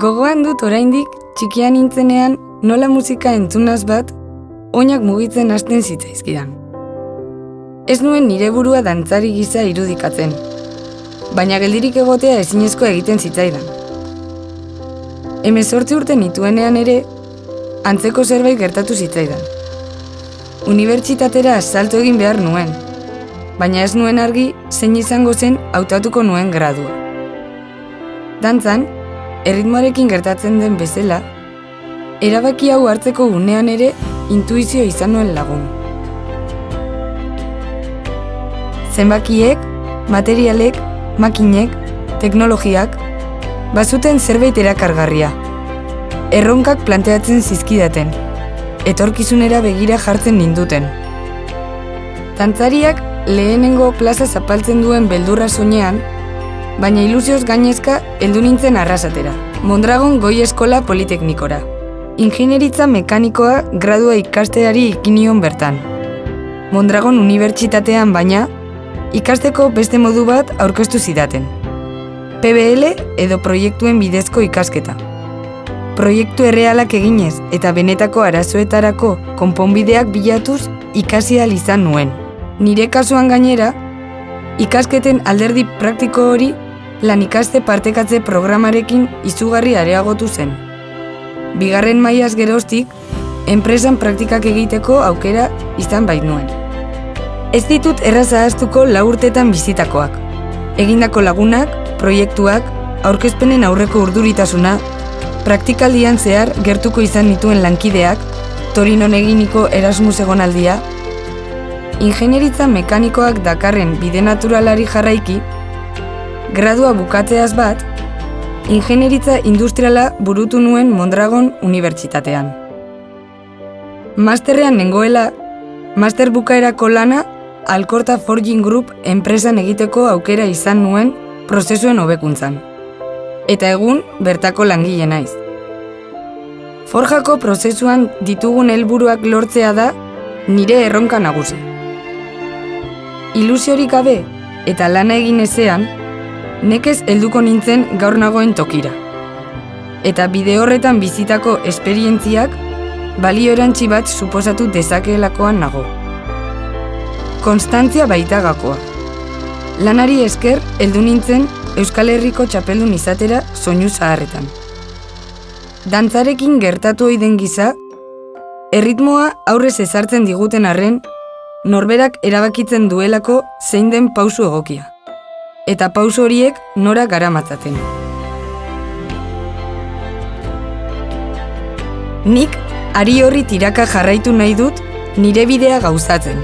Gogoan dut oraindik txikian nintzenean nola musika entzunaz bat oinak mugitzen hasten zitzaizkidan. Ez nuen nire burua dantzari gisa irudikatzen, baina geldirik egotea ezinezkoa egiten zitzaidan. 18 urte nituenean ere, antzeko zerbait gertatu zitzaidan. Unibertsitatera salto egin behar nuen, baina ez nuen argi zein izango zen hautatuko nuen gradua. Dantzan, erritmoarekin gertatzen den bezala, erabaki hau hartzeko unean ere intuizio izan nuen lagun. Zenbakiek, materialek, makinek, teknologiak, bazuten zerbait erakargarria. Erronkak planteatzen zizkidaten, etorkizunera begira jartzen ninduten. Dantzariak lehenengo plaza zapaltzen duen beldurra soinean, baina ilusioz gainezka heldu nintzen arrasatera, Mondragon Goi Eskola Politeknikora. Ingenieritza mekanikoa gradua ikasteari ikinion bertan. Mondragon Unibertsitatean baina, ikasteko beste modu bat aurkeztu zidaten. PBL edo proiektuen bidezko ikasketa. Proiektu errealak eginez eta benetako arazoetarako konponbideak bilatuz ikasi ahal izan nuen. Nire kasuan gainera, ikasketen alderdi praktiko hori lan ikaste partekatze programarekin izugarri areagotu zen. Bigarren mailaz geroztik, enpresan praktikak egiteko aukera izan bainuen. Ez ditut erraz ahaztuko 4 urtetan bizitakoak. Egindako lagunak, proiektuak, aurkezpenen aurreko urduritasuna, praktikaldian zehar gertuko izan nituen lankideak, Torinon eginiko Erasmus egonaldia, ingenieritza mekanikoak dakarren bide naturalari jarraiki, gradua bukatzeaz bat, ingenieritza industriala burutu nuen Mondragon Unibertsitatean. Masterrean nengoela, master bukaerako lana Alkorta Forging Group enpresan egiteko aukera izan nuen prozesuen hobekuntzan. Eta egun bertako langile naiz. Forjako prozesuan ditugun helburuak lortzea da nire erronka nagusi. Ilusiorik gabe eta lana egin ezean, nekez helduko nintzen gaur nagoen tokira. Eta bide horretan bizitako esperientziak balio erantzi bat suposatu dezakeelakoan nago. Konstantzia baita gakoa. Lanari esker heldu nintzen Euskal Herriko txapeldun izatera soinu zaharretan. Dantzarekin gertatu ohi den gisa, erritmoa aurrez ezartzen diguten arren, norberak erabakitzen duelako zein den pausu egokia. Eta pausu horiek nora garamatzaten. Nik ari horri tiraka jarraitu nahi dut nire bidea gauzatzen.